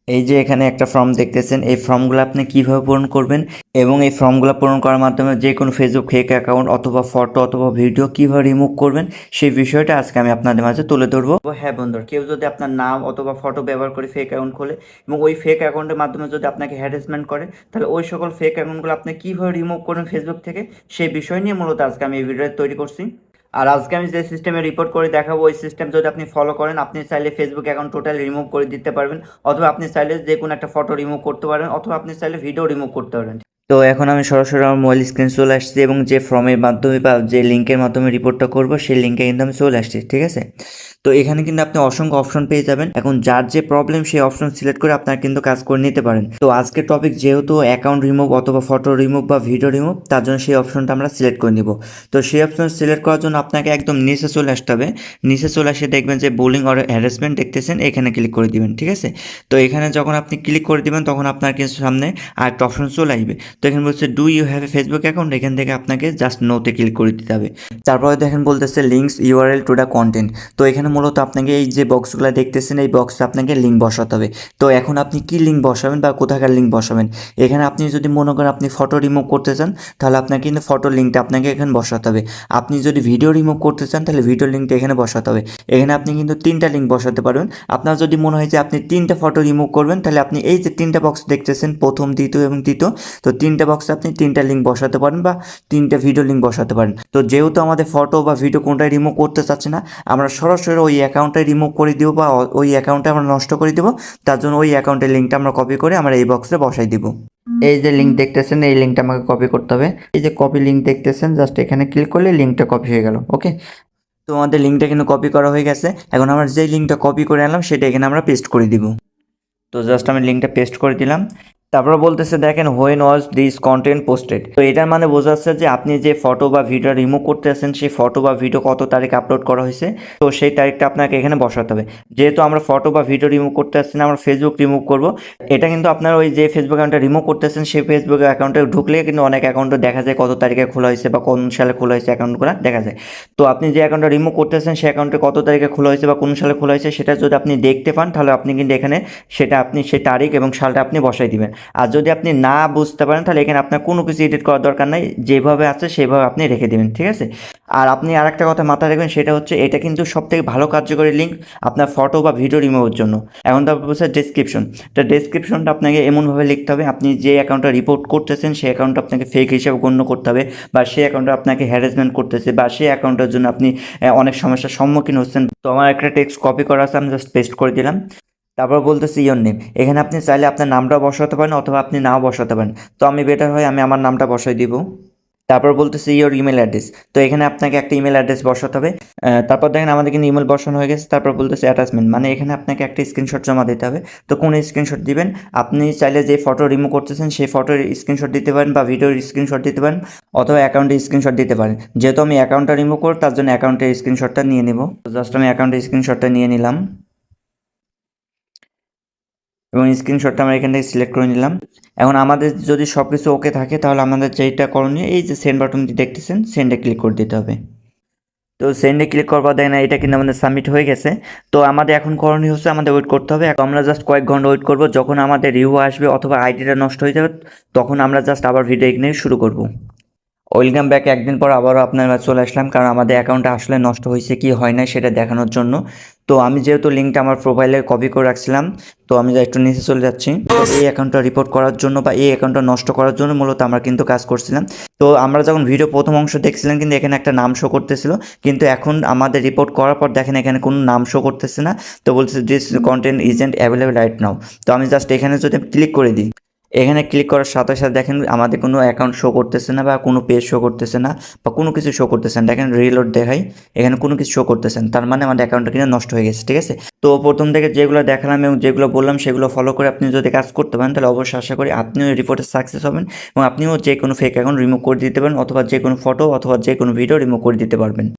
এই যে এখানে একটা ফর্ম দেখতেছেন, এই ফর্মগুলো আপনি কিভাবে পূরণ করবেন এবং এই ফর্মগুলো পূরণ করার মাধ্যমে যে কোনো ফেসবুক ফেক অ্যাকাউন্ট অথবা ফটো অথবা ভিডিও কিভাবে রিমুভ করবেন সেই বিষয়টা আজকে আমি আপনাদের মাঝে তুলে ধরবো। হ্যাঁ বন্ধুরা, কেউ যদি আপনার নাম অথবা ফটো ব্যবহার করে ফেক অ্যাকাউন্ট খোলে এবং ওই ফেক অ্যাকাউন্টের মাধ্যমে যদি আপনাকে হ্যারাসমেন্ট করে, তাহলে ওই সকল ফেক অ্যাকাউন্টগুলো আপনি কিভাবে রিমুভ করবেন ফেসবুক থেকে, সেই বিষয় নিয়ে মূলত আজকে আমি এই ভিডিওটা তৈরি করছি। আর আজকে আমি যে সিস্টেমে রিপোর্ট করে দেখাবো, ওই সিস্টেম যদি আপনি ফলো করেন, আপনি চাইলে ফেসবুক অ্যাকাউন্ট টোটালি রিমুভ করে দিতে পারবেন, অথবা আপনি চাইলে যে কোনো একটা ফটো রিমুভ করতে পারবেন, অথবা আপনি চাইলে ভিডিও রিমুভ করতে পারবেন। তো এখন আমি সরাসরি আমার মোবাইল স্ক্রিন চলে আসছি এবং যে ফর্মের মাধ্যমে বা যে লিঙ্কের মাধ্যমে রিপোর্টটা করবো সেই লিঙ্কে কিন্তু আমি চলে আসছি, ঠিক আছে। তো এখানে কিন্তু আপনি অসংখ্য অপশন পেয়ে যাবেন। এখন যার যে প্রবলেম সেই অপশন সিলেক্ট করে আপনার কিন্তু কাজ করে নিতে পারেন। তো আজকের টপিক যেহেতু অ্যাকাউন্ট রিমুভ অথবা ফটো রিমুভ বা ভিডিও রিমুভ, তার জন্য সেই অপশনটা আমরা সিলেক্ট করে নিব। তো সেই অপশন সিলেক্ট করার জন্য আপনাকে একদম নিচে চলে আসতে হবে। নিচে চলে আসে দেখবেন যে বুলিং অর হ্যারাসমেন্ট দেখতেছেন, এখানে ক্লিক করে দিবেন, ঠিক আছে। তো এখানে যখন আপনি ক্লিক করে দিবেন তখন আপনার কিছু সামনে আরেকটা অপশন চলে আসবে। তো এখানে বলছে do you have a Facebook account, এখান থেকে আপনাকে জাস্ট নোতে ক্লিক করে দিতে হবে। তারপরে দেখেন বলতেছে links URL to the content. তো এখানে মূলত আপনাকে এই যে বক্সগুলো দেখতেছেন, এই বক্সে আপনাকে লিঙ্ক বসাতে হবে। তো এখন আপনি কি লিঙ্ক বসাবেন বা কোথাকার লিঙ্ক বসাবেন, এখানে আপনি যদি মনে করেন আপনি ফটো রিমুভ করতে চান, তাহলে আপনাকে কিন্তু ফটো লিঙ্কটা আপনাকে এখানে বসাতে হবে। আপনি যদি ভিডিও রিমুভ করতে চান, তাহলে ভিডিও লিঙ্কটা এখানে বসাতে হবে। এখানে আপনি কিন্তু 3টা লিঙ্ক বসাতে পারবেন। আপনার যদি মনে হয় যে আপনি 3টা ফটো রিমুভ করবেন, তাহলে আপনি এই যে 3টা বক্স দেখতেছেন, প্রথম, দ্বিতীয় এবং তৃতীয়, তো 3টা বক্সে আপনি 3টা লিঙ্ক বসাতে পারেন বা 3টা ভিডিও লিঙ্ক বসাতে পারেন। তো যেহেতু আমাদের ফটো বা ভিডিও কোনটাই রিমুভ করতে চাচ্ছে না, আমরা সরাসরি ওই অ্যাকাউন্টটাই রিমুভ করে দিব বা ওই অ্যাকাউন্টটা আমরা নষ্ট করে দিব। তার জন্য ওই অ্যাকাউন্টের লিঙ্কটা আমরা কপি করে আমরা এই বক্সে বসাই দিব। এই যে লিঙ্ক দেখতেছেন, এই লিঙ্কটা আমাকে কপি করতে হবে। এই যে কপি লিঙ্ক দেখতেছেন, জাস্ট এখানে ক্লিক করলে লিঙ্কটা কপি হয়ে গেল, ওকে। তো আমাদের লিঙ্কটা কিন্তু কপি করা হয়ে গেছে। এখন আমরা যেই লিঙ্কটা কপি করে আনলাম সেটা এখানে আমরা পেস্ট করে দিব। তো জাস্ট আমি লিঙ্কটা পেস্ট করে দিলাম। তারপর বলতেছে দেখেন when was this content posted. তো এটার মানে বোঝাচ্ছে যে আপনি যে ফটো বা ভিডিও রিমুভ করতে আসেন সেই ফটো বা ভিডিও কত তারিখে আপলোড করা হয়েছে, তো সেই তারিখটা আপনাকে এখানে বসাতে হবে। যেহেতু আমরা ফটো বা ভিডিও রিমুভ করতে আসছি না, আমরা ফেসবুক রিমুভ করব, এটা কিন্তু আপনার ওই যে ফেসবুক অ্যাকাউন্টটা রিমুভ করতেছেন সেই ফেসবুক অ্যাকাউন্টে ঢুকলে কিন্তু অনেক অ্যাকাউন্টে দেখা যায় কত তারিখে খোলা হয়েছে বা কোন সালে খোলা হয়েছে অ্যাকাউন্টগুলো দেখা যায়। তো আপনি যে অ্যাকাউন্টটা রিমুভ করতেছেন সেই অ্যাকাউন্টে কত তারিখে খোলা হয়েছে বা কোন সালে খোলা হয়েছে সেটা যদি আপনি দেখতে পান, তাহলে আপনি কিন্তু এখানে সেটা আপনি সেই তারিখ এবং সালটা আপনি বসাই দিবেন। আর যদি আপনি না বুঝতে পারেন, তাহলে এখানে আপনার কোনো কিছু এডিট করার দরকার নাই, যেভাবে আছে সেভাবে আপনি রেখে দিবেন, ঠিক আছে। আর আপনি আরেকটা কথা মাথায় রাখবেন, সেটা হচ্ছে এটা কিন্তু সবথেকে ভালো কার্যকরী লিঙ্ক আপনার ফটো বা ভিডিও রিমুভের জন্য। এখন তারপর বলছে ডেসক্রিপশন। তো ডেসক্রিপশনটা আপনাকে এমনভাবে লিখতে হবে, আপনি যে অ্যাকাউন্টটা রিপোর্ট করতেছেন সেই অ্যাকাউন্টটা আপনাকে ফেক হিসেবে গণ্য করতে হবে, বা সেই অ্যাকাউন্টটা আপনাকে হ্যারাসমেন্ট করতেছে, বা সেই অ্যাকাউন্টের জন্য আপনি অনেক সমস্যার সম্মুখীন হচ্ছেন। তো আমার একটা টেক্সট কপি করা আছে, আমি জাস্ট পেস্ট করে দিলাম। তারপর বলতেছি ইওর নেম। এখানে আপনি চাইলে আপনার নামটা বসাতে পারেন অথবা আপনি নাও বসাতে পারেন। তো আমি বেটার হয় আমি আমার নামটা বসাই দিব। তারপর বলতেছি ইওর ইমেল অ্যাড্রেস। তো এখানে আপনাকে একটা ইমেল অ্যাড্রেস বসাতে হবে। তারপর দেখেন আমাদের কিন্তু ইমেল বসানো হয়ে গেছে। তারপর বলতেছে অ্যাটাচমেন্ট, মানে এখানে আপনাকে একটা স্ক্রিনশট জমা দিতে হবে। তো কোন স্ক্রিনশট দিবেন, আপনি চাইলে যে ফটো রিমুভ করতেছেন সেই ফটোর স্ক্রিনশট দিতে পারেন বা ভিডিওর স্ক্রিনশট দিতে পারেন, অথবা অ্যাকাউন্টের স্ক্রিনশট দিতে পারেন। যেহেতু আমি অ্যাকাউন্টটা রিমুভ করব তার জন্য অ্যাকাউন্টের স্ক্রিনশটটা নিয়ে নেব। তো জাস্ট আমি অ্যাকাউন্টের স্ক্রিনশটটা নিয়ে নিলাম এবং স্ক্রিনশটটা আমরা এখান থেকে সিলেক্ট করে নিলাম। এখন আমাদের যদি সব কিছু ওকে থাকে, তাহলে আমাদের যেটা করণীয়, এই যে সেন্ড বাটনটি দেখতেছেন, সেন্ডে ক্লিক করে দিতে হবে। তো সেন্ডে ক্লিক করবার দেয় না, এটা কিন্তু আমাদের সাবমিট হয়ে গেছে। তো আমাদের এখন করণীয় হচ্ছে আমাদের ওয়েট করতে হবে। আমরা জাস্ট কয়েক ঘন্টা ওয়েট করব, যখন আমাদের রিভিউ আসবে অথবা আইডিটা নষ্ট হয়ে যাবে, তখন আমরা জাস্ট আবার ভিডিও এখানে শুরু করব। Welcome back. একদিন পর আবারও আপনার কাছে চলে আসলাম, কারণ আমাদের অ্যাকাউন্টটা আসলে নষ্ট হয়েছে কি হয় না সেটা দেখানোর জন্য। তো আমি যেহেতু লিঙ্কটা আমার প্রোফাইলে কপি করে রাখছিলাম, তো আমি একটু নিচে চলে যাচ্ছি। তো এই অ্যাকাউন্টটা রিপোর্ট করার জন্য বা এই অ্যাকাউন্টটা নষ্ট করার জন্য মূলত আমরা কিন্তু কাজ করছিলাম। তো আমরা যখন ভিডিও প্রথম অংশ দেখছিলাম, কিন্তু এখানে একটা নাম শো করতেছিল, কিন্তু এখন আমাদের রিপোর্ট করার পর দেখেন এখানে কোনো নাম শো করতেছে না। তো বলছে this content isn't available right now. তো আমি জাস্ট এখানে যদি ক্লিক করে দিই, এখানে ক্লিক করার সাথে সাথে দেখেন আমাদের কোনো অ্যাকাউন্ট শো করতেছে না বা কোনো পেজ শো করতেছে না বা কোনো কিছু শো করতেছে না। দেখেন রিলোড দেখাই, এখানে কোনো কিছু শো করতেছে না, তার মানে আমাদের অ্যাকাউন্টটা কিন্তু নষ্ট হয়ে গেছে, ঠিক আছে। তো প্রথম থেকে যেগুলো দেখালাম এবং যেগুলো বললাম সেগুলো ফলো করে আপনি যদি কাজ করতে পারেন, তাহলে অবশ্যই আশা করি আপনিও রিপোর্টে সাকসেস হবেন এবং আপনিও যে কোনো ফেক অ্যাকাউন্ট রিমুভ করে দিতে পারেন, অথবা যে কোনো ফটো অথবা যে কোনো ভিডিও রিমুভ করে দিতে পারবেন।